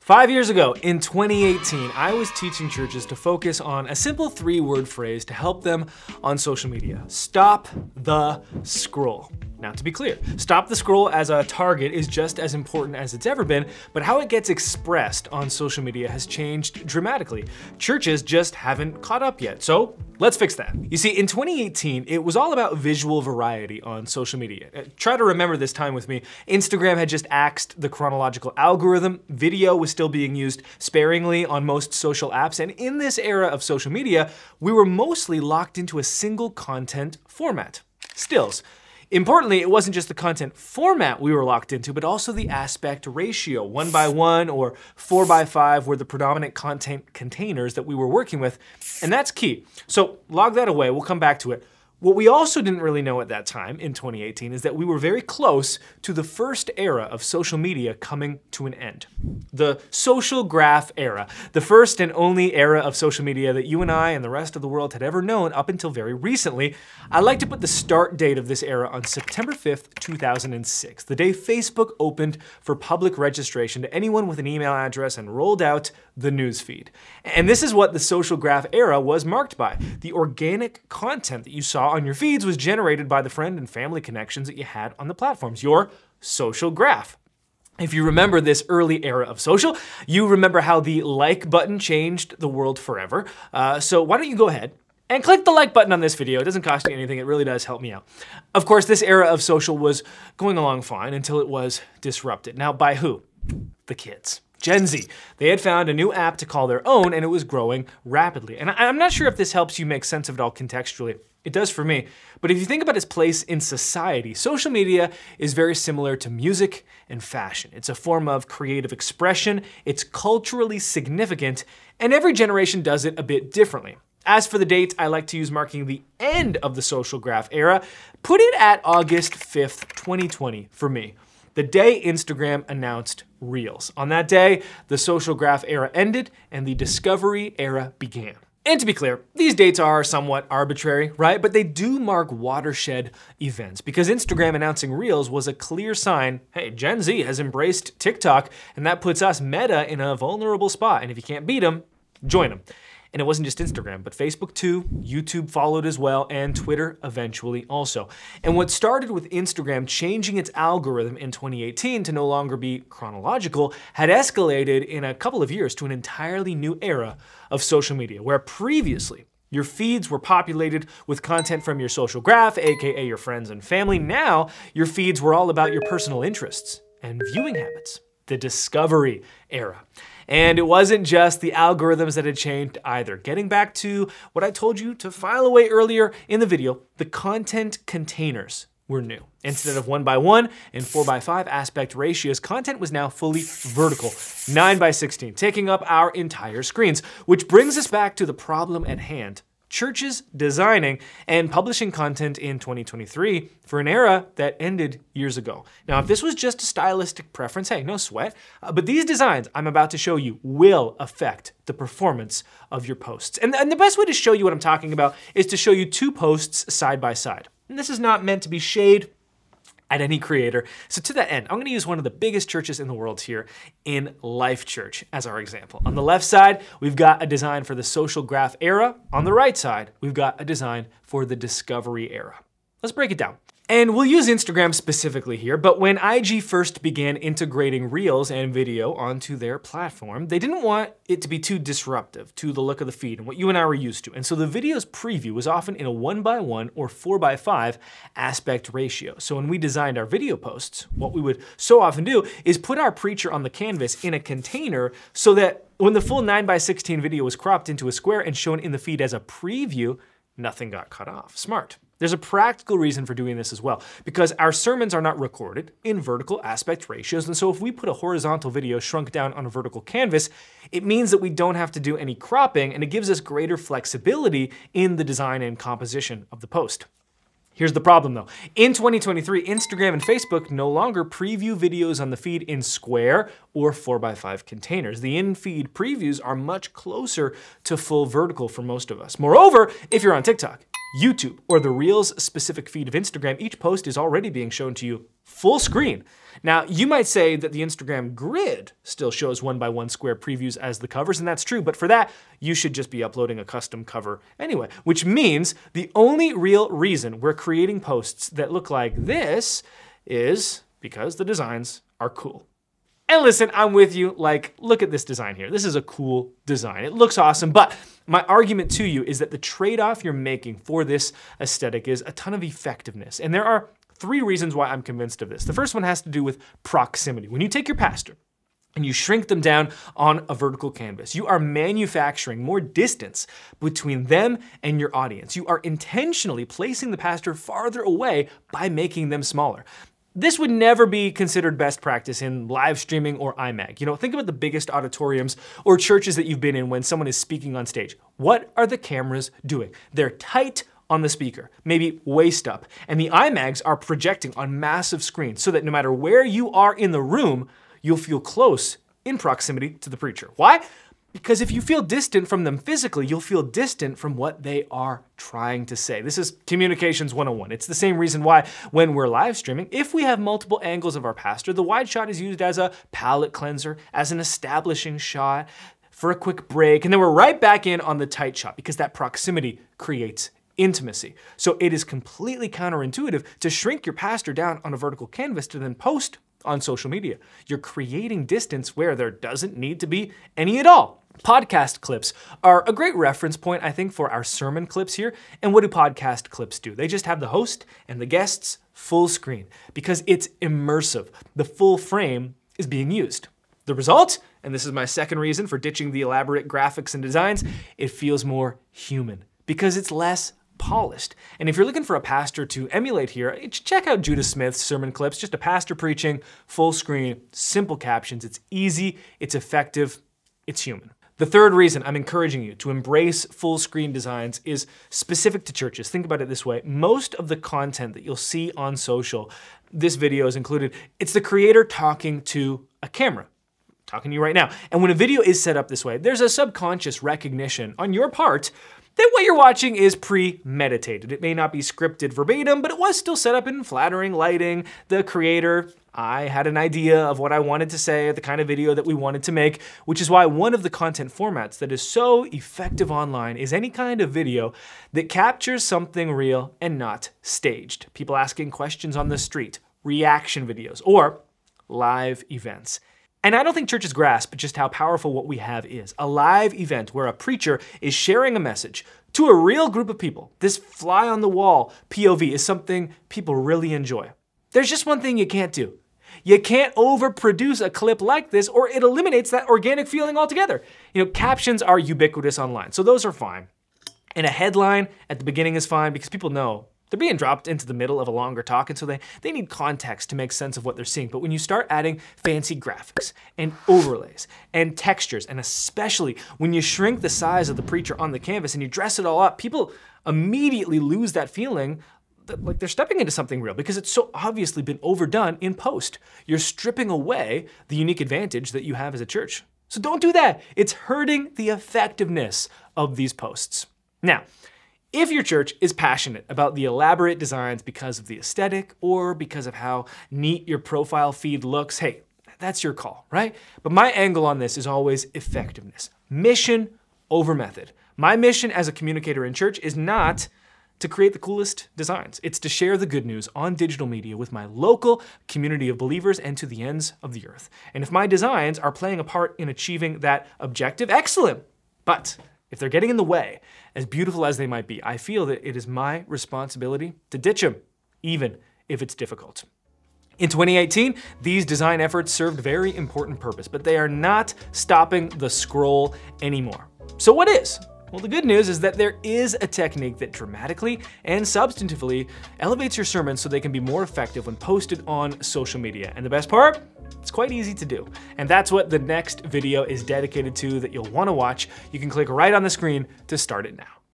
5 years ago, in 2018, I was teaching churches to focus on a simple 3-word phrase to help them on social media. Stop the scroll. Now, to be clear, stop the scroll as a target is just as important as it's ever been, but how it gets expressed on social media has changed dramatically. Churches just haven't caught up yet, so let's fix that. You see, in 2018, it was all about visual variety on social media. Try to remember this time with me. Instagram had just axed the chronological algorithm, video was still being used sparingly on most social apps, and in this era of social media, we were mostly locked into a single content format, stills. Importantly, it wasn't just the content format we were locked into, but also the aspect ratio. 1:1 or 4:5 were the predominant content containers that we were working with, and that's key. So log that away, we'll come back to it. What we also didn't really know at that time, in 2018, is that we were very close to the first era of social media coming to an end. The social graph era, the first and only era of social media that you and I and the rest of the world had ever known up until very recently. I like to put the start date of this era on September 5th, 2006, the day Facebook opened for public registration to anyone with an email address and rolled out the newsfeed. And this is what the social graph era was marked by. The organic content that you saw on your feeds was generated by the friend and family connections that you had on the platforms, your social graph. If you remember this early era of social, you remember how the like button changed the world forever. So why don't you go ahead and click the like button on this video. It doesn't cost you anything, it really does help me out. Of course, this era of social was going along fine until it was disrupted. Now, by who? The kids. Gen Z. They had found a new app to call their own, and it was growing rapidly. And I'm not sure if this helps you make sense of it all contextually. It does for me. But if you think about its place in society, social media is very similar to music and fashion. It's a form of creative expression, it's culturally significant, and every generation does it a bit differently. As for the date I like to use marking the end of the social graph era, put it at August 5th, 2020 for me. The day Instagram announced Reels. On that day, the social graph era ended and the discovery era began. And to be clear, these dates are somewhat arbitrary, right? But they do mark watershed events because Instagram announcing Reels was a clear sign, hey, Gen Z has embraced TikTok, and that puts us Meta in a vulnerable spot. And if you can't beat them, join them. And it wasn't just Instagram, but Facebook too, YouTube followed as well, and Twitter eventually also. And what started with Instagram changing its algorithm in 2018 to no longer be chronological had escalated in a couple of years to an entirely new era of social media, where previously your feeds were populated with content from your social graph, aka your friends and family. Now your feeds were all about your personal interests and viewing habits. The discovery era. And it wasn't just the algorithms that had changed either. Getting back to what I told you to file away earlier in the video, the content containers were new. Instead of 1:1 and 4:5 aspect ratios, content was now fully vertical, 9:16, taking up our entire screens, which brings us back to the problem at hand. Churches designing and publishing content in 2023 for an era that ended years ago. Now, if this was just a stylistic preference, hey, no sweat, but these designs I'm about to show you will affect the performance of your posts. And the best way to show you what I'm talking about is to show you two posts side by side. And this is not meant to be shade at any creator. So to that end, I'm gonna use one of the biggest churches in the world here in Life Church as our example. On the left side, we've got a design for the social graph era. On the right side, we've got a design for the discovery era. Let's break it down. And we'll use Instagram specifically here, but when IG first began integrating Reels and video onto their platform, they didn't want it to be too disruptive to the look of the feed and what you and I were used to. And so the video's preview was often in a 1:1 or 4:5 aspect ratio. So when we designed our video posts, what we would so often do is put our preacher on the canvas in a container so that when the full 9:16 video was cropped into a square and shown in the feed as a preview, nothing got cut off. Smart. There's a practical reason for doing this as well, because our sermons are not recorded in vertical aspect ratios, and so if we put a horizontal video shrunk down on a vertical canvas, it means that we don't have to do any cropping, and it gives us greater flexibility in the design and composition of the post. Here's the problem though. In 2023, Instagram and Facebook no longer preview videos on the feed in square or 4:5 containers. The in-feed previews are much closer to full vertical for most of us. Moreover, if you're on TikTok, YouTube or the Reels specific feed of Instagram, each post is already being shown to you full screen. Now, you might say that the Instagram grid still shows 1x1 square previews as the covers, and that's true, but for that, you should just be uploading a custom cover anyway, which means the only real reason we're creating posts that look like this is because the designs are cool. And listen, I'm with you, like, look at this design here. This is a cool design. It looks awesome, but my argument to you is that the trade-off you're making for this aesthetic is a ton of effectiveness. And there are 3 reasons why I'm convinced of this. The first one has to do with proximity. When you take your pastor and you shrink them down on a vertical canvas, you are manufacturing more distance between them and your audience. You are intentionally placing the pastor farther away by making them smaller. This would never be considered best practice in live streaming or iMag. You know, think about the biggest auditoriums or churches that you've been in when someone is speaking on stage. What are the cameras doing? They're tight on the speaker, maybe waist up, and the iMags are projecting on massive screens so that no matter where you are in the room, you'll feel close in proximity to the preacher. Why? Because if you feel distant from them physically, you'll feel distant from what they are trying to say. This is communications 101. It's the same reason why when we're live streaming, if we have multiple angles of our pastor, the wide shot is used as a palate cleanser, as an establishing shot, for a quick break, and then we're right back in on the tight shot because that proximity creates intimacy. So it is completely counterintuitive to shrink your pastor down on a vertical canvas to then post on social media. You're creating distance where there doesn't need to be any at all. Podcast clips are a great reference point, I think, for our sermon clips here. And what do podcast clips do? They just have the host and the guests full screen because it's immersive. The full frame is being used. The result, and this is my second reason for ditching the elaborate graphics and designs, it feels more human because it's less polished. And if you're looking for a pastor to emulate here, check out Judah Smith's sermon clips, just a pastor preaching, full screen, simple captions. It's easy, it's effective, it's human. The third reason I'm encouraging you to embrace full screen designs is specific to churches. Think about it this way. Most of the content that you'll see on social, this video is included, it's the creator talking to a camera. Talking to you right now. And when a video is set up this way, there's a subconscious recognition on your part that what you're watching is premeditated. It may not be scripted verbatim, but it was still set up in flattering lighting. The creator, I had an idea of what I wanted to say, the kind of video that we wanted to make, which is why one of the content formats that is so effective online is any kind of video that captures something real and not staged. People asking questions on the street, reaction videos, or live events. And I don't think churches grasp just how powerful what we have is. A live event where a preacher is sharing a message to a real group of people. This fly on the wall POV is something people really enjoy. There's just one thing you can't do. You can't overproduce a clip like this or it eliminates that organic feeling altogether. You know, captions are ubiquitous online, so those are fine. And a headline at the beginning is fine because people know they're being dropped into the middle of a longer talk, and so they need context to make sense of what they're seeing. But when you start adding fancy graphics and overlays and textures, and especially when you shrink the size of the preacher on the canvas and you dress it all up, people immediately lose that feeling that like they're stepping into something real because it's so obviously been overdone in post. You're stripping away the unique advantage that you have as a church. So don't do that. It's hurting the effectiveness of these posts. Now, if your church is passionate about the elaborate designs because of the aesthetic or because of how neat your profile feed looks, hey, that's your call, right? But my angle on this is always effectiveness. Mission over method. My mission as a communicator in church is not to create the coolest designs. It's to share the good news on digital media with my local community of believers and to the ends of the earth. And if my designs are playing a part in achieving that objective, excellent. But if they're getting in the way, as beautiful as they might be, I feel that it is my responsibility to ditch them, even if it's difficult. In 2018, these design efforts served a very important purpose, but they are not stopping the scroll anymore. So what is? Well, the good news is that there is a technique that dramatically and substantively elevates your sermons so they can be more effective when posted on social media. And the best part? It's quite easy to do. And that's what the next video is dedicated to that you'll want to watch. You can click right on the screen to start it now.